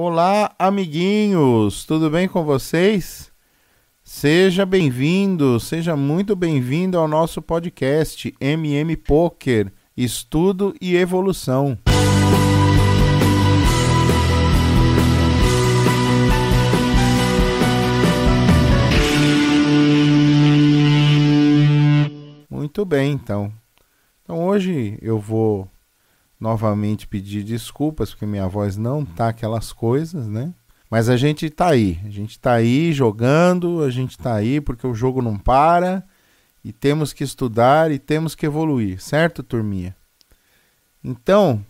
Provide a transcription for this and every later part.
Olá, amiguinhos! Tudo bem com vocês? Seja bem-vindo, seja muito bem-vindo ao nosso podcast MM Poker, Estudo e Evolução. Muito bem, então. Então hoje eu vou novamente pedir desculpas, porque minha voz não tá aquelas coisas, né? Mas a gente tá aí jogando, a gente tá aí porque o jogo não para e temos que estudar e temos que evoluir, certo, turminha? Então,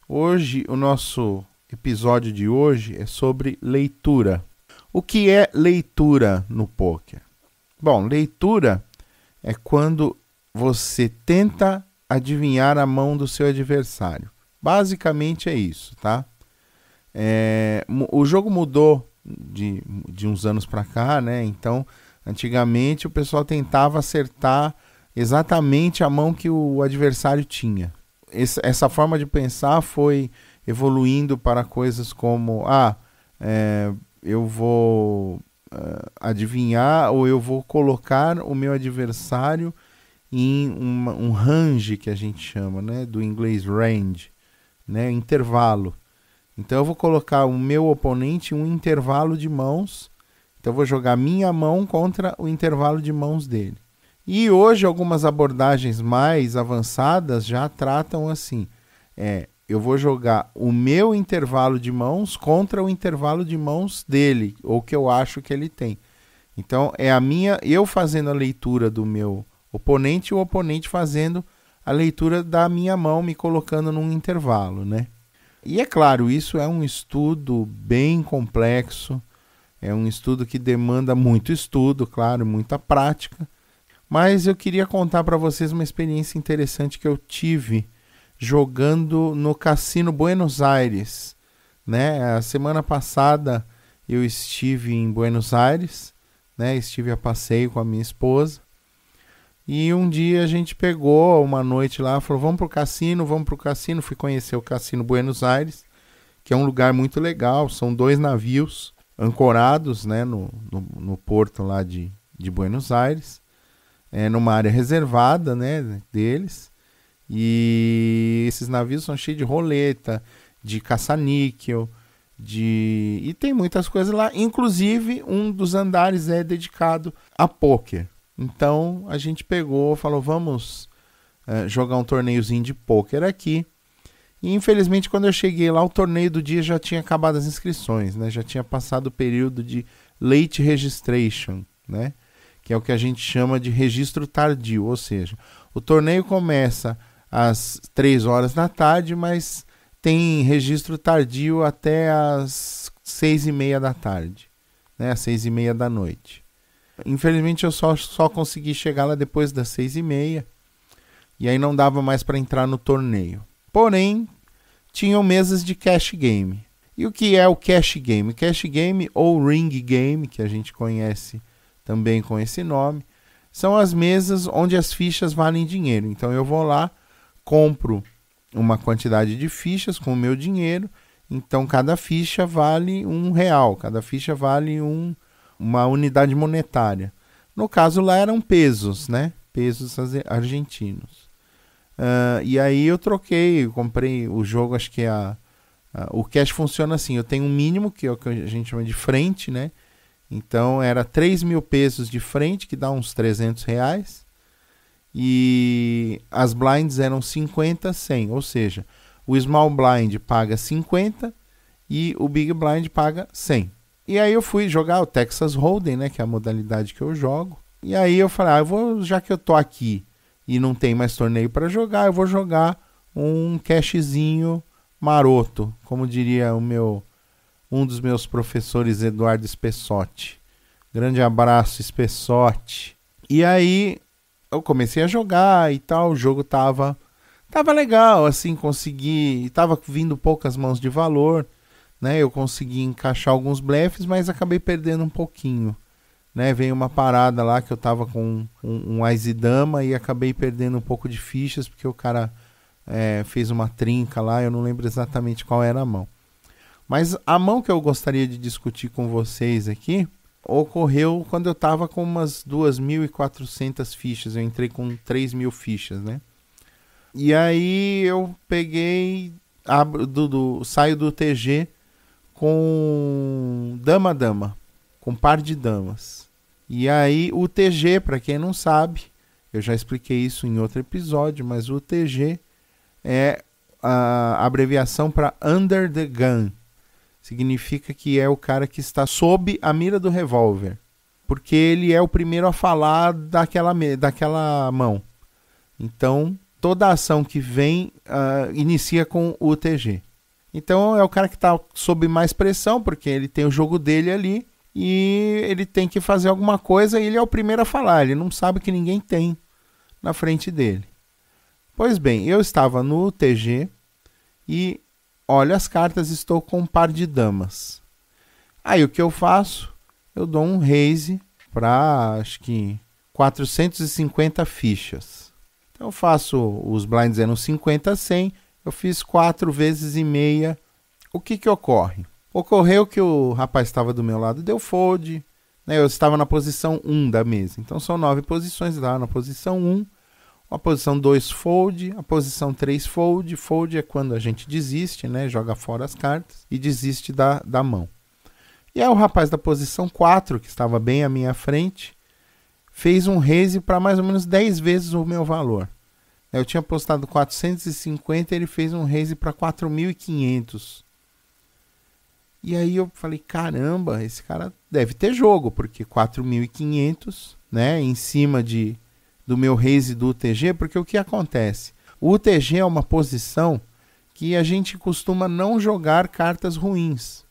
hoje, o nosso episódio de hoje é sobre leitura. O que é leitura no poker? Bom, leitura é quando você tenta adivinhar a mão do seu adversário. Basicamente é isso, tá? O jogo mudou de uns anos para cá, né? Então, antigamente o pessoal tentava acertar exatamente a mão que o adversário tinha. Essa forma de pensar foi evoluindo para coisas como eu vou adivinhar ou eu vou colocar o meu adversário em um range, que a gente chama, né, do inglês range, né, intervalo. Então eu vou colocar o meu oponente em um intervalo de mãos. Então eu vou jogar minha mão contra o intervalo de mãos dele. E hoje algumas abordagens mais avançadas já tratam assim. Eu vou jogar o meu intervalo de mãos contra o intervalo de mãos dele, ou que eu acho que ele tem. Então eu fazendo a leitura do meu oponente e o oponente fazendo a leitura da minha mão, me colocando num intervalo, né? E é claro, isso é um estudo bem complexo, é um estudo que demanda muito estudo, claro, muita prática, mas eu queria contar para vocês uma experiência interessante que eu tive jogando no Cassino Buenos Aires, né? A semana passada eu estive em Buenos Aires, né? Estive a passeio com a minha esposa. E um dia a gente pegou uma noite lá, falou, vamos pro cassino. Fui conhecer o Cassino Buenos Aires, que é um lugar muito legal. São 2 navios ancorados, né, no porto lá de Buenos Aires, numa área reservada, né, deles. E esses navios são cheios de roleta, de caça-níquel, e tem muitas coisas lá. Inclusive, um dos andares é dedicado a pôquer. Então a gente pegou, falou, vamos jogar um torneiozinho de pôquer aqui. E infelizmente quando eu cheguei lá, o torneio do dia já tinha acabado as inscrições, né? Já tinha passado o período de late registration, né? Que é o que a gente chama de registro tardio, ou seja, o torneio começa às 3 horas da tarde, mas tem registro tardio até às 6:30 da tarde, né? Às 6:30 da noite. Infelizmente eu só consegui chegar lá depois das 6:30 e aí não dava mais para entrar no torneio. Porém, tinham mesas de cash game. E o que é o cash game? Cash game ou ring game, que a gente conhece também com esse nome, são as mesas onde as fichas valem dinheiro. Então eu vou lá, compro uma quantidade de fichas com o meu dinheiro, então cada ficha vale R$1, cada ficha vale uma unidade monetária. No caso lá eram pesos, né? Pesos argentinos. E aí eu comprei o jogo, acho que o cash funciona assim, eu tenho um mínimo, que é o que a gente chama de frente, né? Então era 3.000 pesos de frente, que dá uns R$300. E as blinds eram 50, 100, ou seja, o small blind paga 50 e o big blind paga 100. E aí eu fui jogar o Texas Hold'em, né, que é a modalidade que eu jogo. E aí eu falei, já que eu tô aqui e não tem mais torneio para jogar, eu vou jogar um cashzinho maroto, como diria um dos meus professores, Eduardo Spessotti. Grande abraço, Spessotti. E aí eu comecei a jogar e tal, o jogo tava legal, assim, tava vindo poucas mãos de valor, né? Eu consegui encaixar alguns blefes, mas acabei perdendo um pouquinho, né? Veio uma parada lá que eu tava com um Ás e Dama e acabei perdendo um pouco de fichas, porque o cara fez uma trinca lá, eu não lembro exatamente qual era a mão. Mas a mão que eu gostaria de discutir com vocês aqui ocorreu quando eu estava com umas 2.400 fichas. Eu entrei com 3.000 fichas, né? E aí eu peguei, saio do TG com dama-dama, com par de damas. E aí o TG, para quem não sabe, eu já expliquei isso em outro episódio, mas o TG é a abreviação para Under the Gun. Significa que é o cara que está sob a mira do revólver, porque ele é o primeiro a falar daquela mão. Então, toda ação que vem inicia com o TG. Então, é o cara que está sob mais pressão, porque ele tem o jogo dele ali e ele tem que fazer alguma coisa e ele é o primeiro a falar. Ele não sabe que ninguém tem na frente dele. Pois bem, eu estava no TG e olha as cartas, estou com um par de damas. Aí o que eu faço? Eu dou um raise para, acho que, 450 fichas. Então eu faço, os blinds eram 50, 100, eu fiz 4 vezes e meia. O que ocorre? Ocorreu que o rapaz estava do meu lado, deu fold, né? Eu estava na posição 1 da mesa. Então são 9 posições, eu estava na posição 1. A posição 2 fold, a posição 3 fold. Fold é quando a gente desiste, né? Joga fora as cartas e desiste da mão. E aí o rapaz da posição 4, que estava bem à minha frente, fez um raise para mais ou menos 10 vezes o meu valor. Eu tinha apostado 450, ele fez um raise para 4.500. E aí eu falei, caramba, esse cara deve ter jogo, porque 4.500, né? Em cima do meu raise do UTG, porque o que acontece? O UTG é uma posição que a gente costuma não jogar cartas ruins.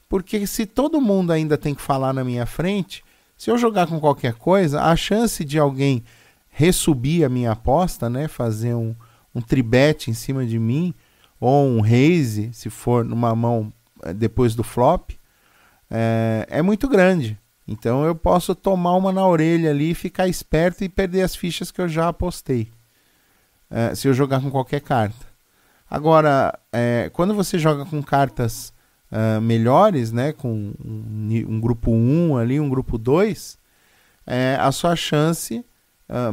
Porque se todo mundo ainda tem que falar na minha frente, se eu jogar com qualquer coisa, a chance de alguém ressubir a minha aposta, né, fazer um tribet em cima de mim, ou um raise, se for numa mão depois do flop, é muito grande. Então eu posso tomar uma na orelha ali, e ficar esperto e perder as fichas que eu já apostei, se eu jogar com qualquer carta. Agora, quando você joga com cartas melhores, né, com um grupo 1 ali, um grupo 2, a sua chance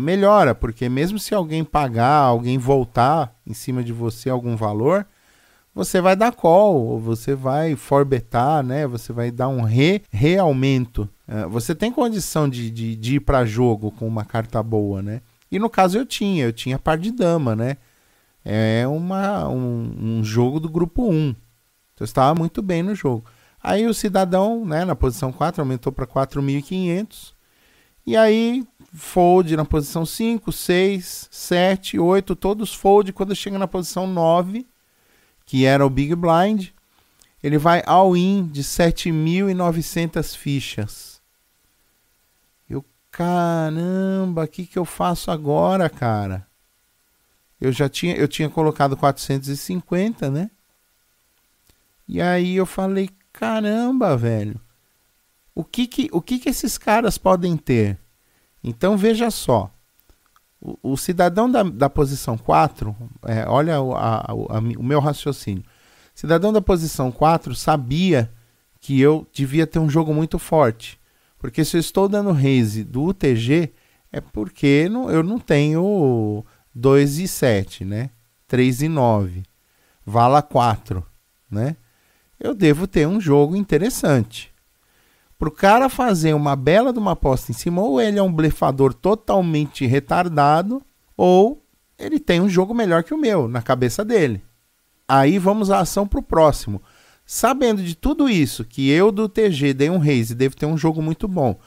melhora, porque mesmo se alguém pagar, alguém voltar em cima de você algum valor, você vai dar call, ou você vai forbetar, né? Você vai dar um realmento. Você tem condição de ir para jogo com uma carta boa, né? E no caso eu tinha par de dama, né? É um jogo do grupo 1. Então eu estava muito bem no jogo. Aí o cidadão, né, na posição 4, aumentou para 4.500. E aí fold na posição 5, 6, 7, 8, todos fold. Quando chega na posição 9, que era o Big Blind, ele vai all-in de 7.900 fichas. Eu, caramba, o que eu faço agora, cara? Eu tinha colocado 450, né? E aí eu falei, caramba, velho, o que esses caras podem ter? Então veja só, o cidadão da posição 4, olha o meu raciocínio. O cidadão da posição 4 sabia que eu devia ter um jogo muito forte. Porque se eu estou dando raise do UTG, é porque eu não tenho 2 e 7, né? 3 e 9. Vala 4, né? Eu devo ter um jogo interessante. Para o cara fazer uma bela de uma aposta em cima, ou ele é um blefador totalmente retardado, ou ele tem um jogo melhor que o meu, na cabeça dele. Aí vamos à ação para o próximo. Sabendo de tudo isso, que eu do TG dei um raise, devo ter um jogo muito bom.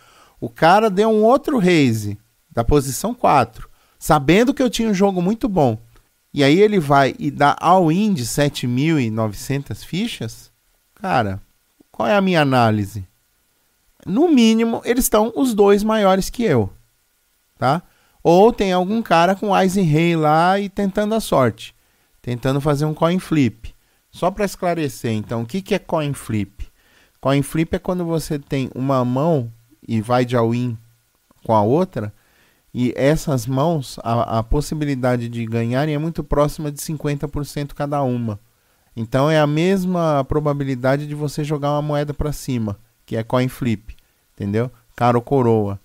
O cara deu um outro raise, da posição 4, sabendo que eu tinha um jogo muito bom. E aí ele vai e dá all-in de 7.900 fichas. Cara, qual é a minha análise? No mínimo, eles estão os dois maiores que eu, tá? Ou tem algum cara com Ice Rei lá e tentando a sorte, tentando fazer um coin flip. Só para esclarecer, então, o que é coin flip? Coin flip é quando você tem uma mão e vai de all-in com a outra, e essas mãos, a possibilidade de ganharem é muito próxima de 50% cada uma. Então é a mesma probabilidade de você jogar uma moeda para cima, que é coin flip, entendeu? Cara ou coroa.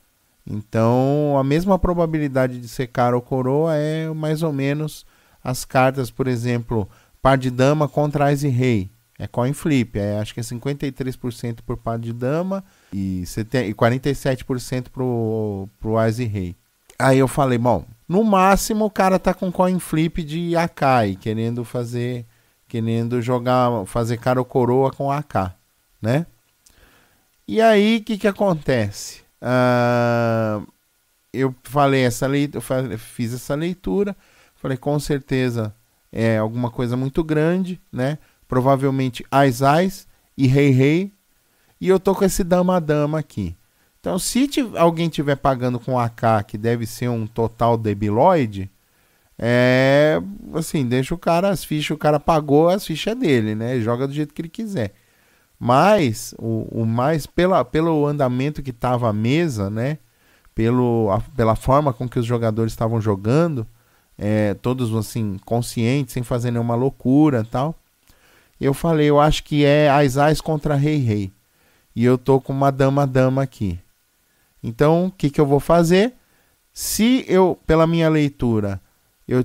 Então a mesma probabilidade de ser cara ou coroa é mais ou menos as cartas, por exemplo, par de dama contra ás e rei. É coin flip, acho que é 53% por par de dama e 47% pro ás e rei. Aí eu falei, bom, no máximo o cara tá com coin flip de Akai, querendo fazer cara ou coroa com AK, né? E aí, o que acontece? Eu fiz essa leitura, falei, com certeza é alguma coisa muito grande, né? Provavelmente ás e rei, e eu tô com esse dama aqui. Então, se alguém tiver pagando com AK, que deve ser um total debilóide, assim, deixa o cara, as fichas, o cara pagou, as fichas é dele, né? Joga do jeito que ele quiser. Mas, pelo andamento que tava a mesa, né? Pela forma com que os jogadores estavam jogando, todos assim, conscientes, sem fazer nenhuma loucura e tal. Eu falei, eu acho que é ás contra rei. E eu tô com uma dama aqui. Então, o que eu vou fazer? Se eu, pela minha leitura, eu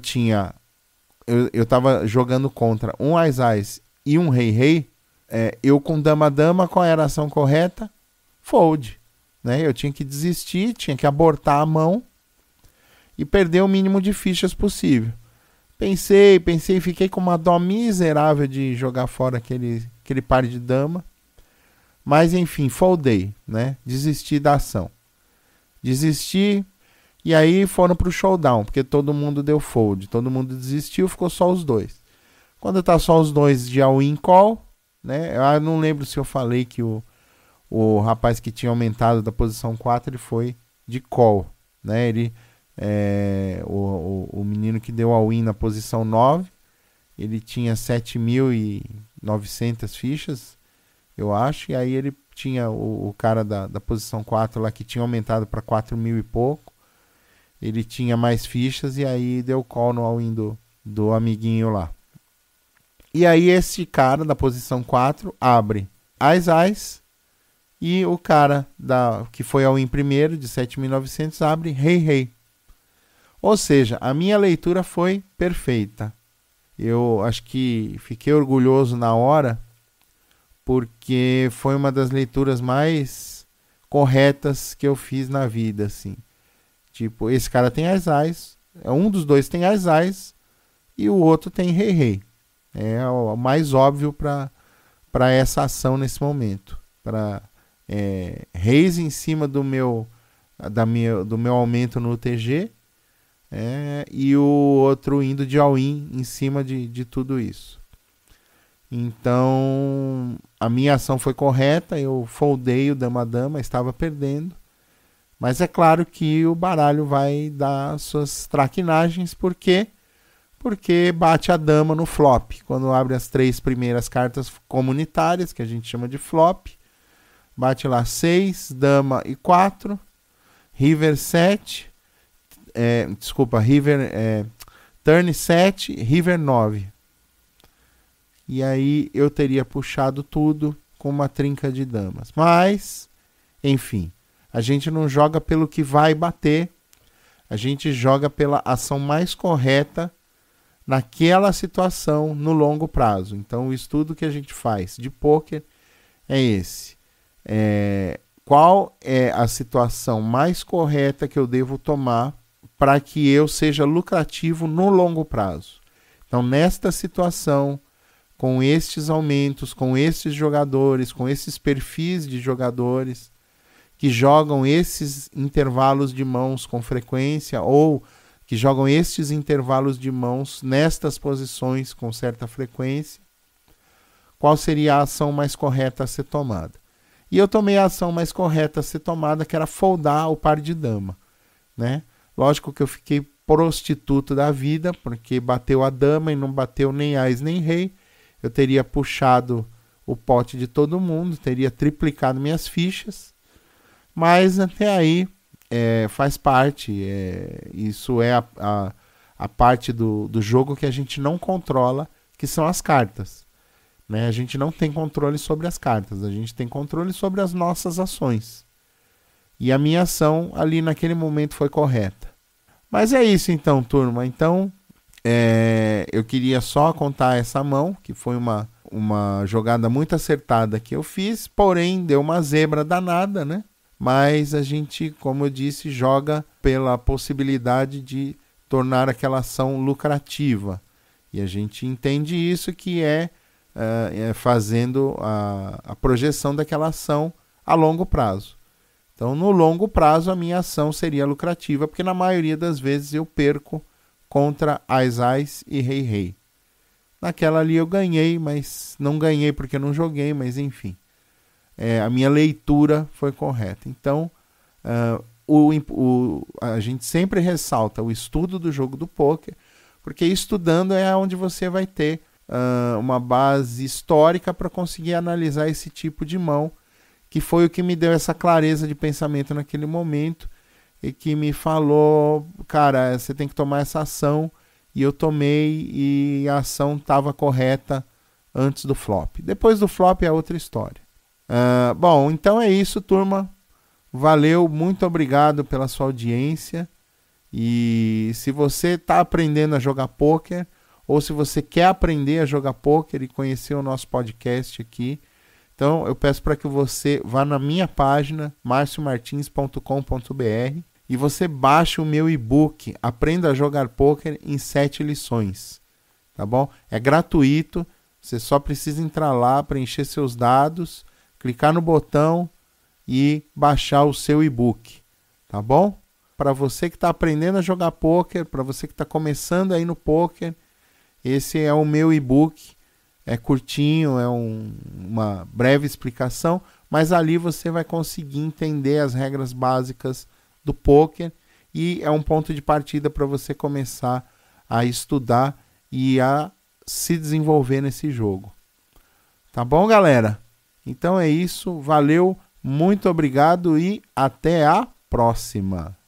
tava jogando contra um ás e um rei, eu com dama, qual era a ação correta? Fold. Né? Eu tinha que desistir, tinha que abortar a mão e perder o mínimo de fichas possível. Pensei, fiquei com uma dó miserável de jogar fora aquele par de dama. Mas enfim, foldei, né? Desisti da ação. Desisti e aí foram pro showdown, porque todo mundo deu fold, todo mundo desistiu, ficou só os dois. Quando tá só os dois de all-in call, né? Eu não lembro se eu falei que o rapaz que tinha aumentado da posição 4, ele foi de call, né? O menino que deu all-in na posição 9, ele tinha 7.900 fichas, eu acho, e aí ele tinha o cara da posição 4 lá, que tinha aumentado para 4.000 e pouco, ele tinha mais fichas, e aí deu call no all-in do amiguinho lá. E aí esse cara da posição 4 abre ás, e o cara que foi all-in primeiro, de 7.900, abre rei. Ou seja, a minha leitura foi perfeita. Eu acho que fiquei orgulhoso na hora, porque foi uma das leituras mais corretas que eu fiz na vida, assim. Tipo, esse cara tem ás, um dos dois tem ás e o outro tem rei. É o mais óbvio para essa ação nesse momento. Para reis em cima do meu aumento no UTG, e o outro indo de all-in em cima de tudo isso. Então, a minha ação foi correta, eu foldei o dama, estava perdendo. Mas é claro que o baralho vai dar suas traquinagens, porque bate a dama no flop. Quando abre as 3 primeiras cartas comunitárias, que a gente chama de flop, bate lá 6, dama e 4, river 7, turn 7, river 9. E aí eu teria puxado tudo com uma trinca de damas. Mas, enfim, a gente não joga pelo que vai bater, a gente joga pela ação mais correta naquela situação no longo prazo. Então o estudo que a gente faz de pôquer é esse. Qual é a situação mais correta que eu devo tomar para que eu seja lucrativo no longo prazo? Então, nesta situação, com estes aumentos, com estes jogadores, com esses perfis de jogadores que jogam esses intervalos de mãos com frequência, ou que jogam estes intervalos de mãos nestas posições com certa frequência, qual seria a ação mais correta a ser tomada? E eu tomei a ação mais correta a ser tomada, que era foldar o par de dama, né? Lógico que eu fiquei prostituto da vida, porque bateu a dama e não bateu nem ás nem rei. Eu teria puxado o pote de todo mundo, teria triplicado minhas fichas, mas até aí faz parte, isso é a parte do jogo que a gente não controla, que são as cartas. né? A gente não tem controle sobre as cartas, a gente tem controle sobre as nossas ações. E a minha ação ali naquele momento foi correta. Mas é isso então, turma. Então, eu queria só contar essa mão, que foi uma jogada muito acertada que eu fiz, porém deu uma zebra danada, né? Mas a gente, como eu disse, joga pela possibilidade de tornar aquela ação lucrativa. E a gente entende isso que fazendo a projeção daquela ação a longo prazo. Então, no longo prazo, a minha ação seria lucrativa, porque na maioria das vezes eu perco contra Ás e Rei. Naquela ali eu ganhei, mas não ganhei porque eu não joguei, mas enfim. A minha leitura foi correta. Então, a gente sempre ressalta o estudo do jogo do pôquer, porque estudando é onde você vai ter uma base histórica para conseguir analisar esse tipo de mão, que foi o que me deu essa clareza de pensamento naquele momento e que me falou, cara, você tem que tomar essa ação, e eu tomei e a ação estava correta antes do flop. Depois do flop é outra história. Bom, então é isso, turma. Valeu, muito obrigado pela sua audiência. E se você está aprendendo a jogar pôquer, ou se você quer aprender a jogar pôquer e conhecer o nosso podcast aqui, então eu peço para que você vá na minha página, marciomartins.com.br, e você baixe o meu e-book, Aprenda a Jogar Pôquer em 7 lições. Tá bom? É gratuito, você só precisa entrar lá, preencher seus dados, clicar no botão e baixar o seu e-book. Tá bom? Para você que está aprendendo a jogar pôquer, para você que está começando aí no pôquer, esse é o meu e-book. É curtinho, é uma breve explicação, mas ali você vai conseguir entender as regras básicas do pôquer e é um ponto de partida para você começar a estudar e a se desenvolver nesse jogo. Tá bom, galera? Então é isso, valeu, muito obrigado e até a próxima!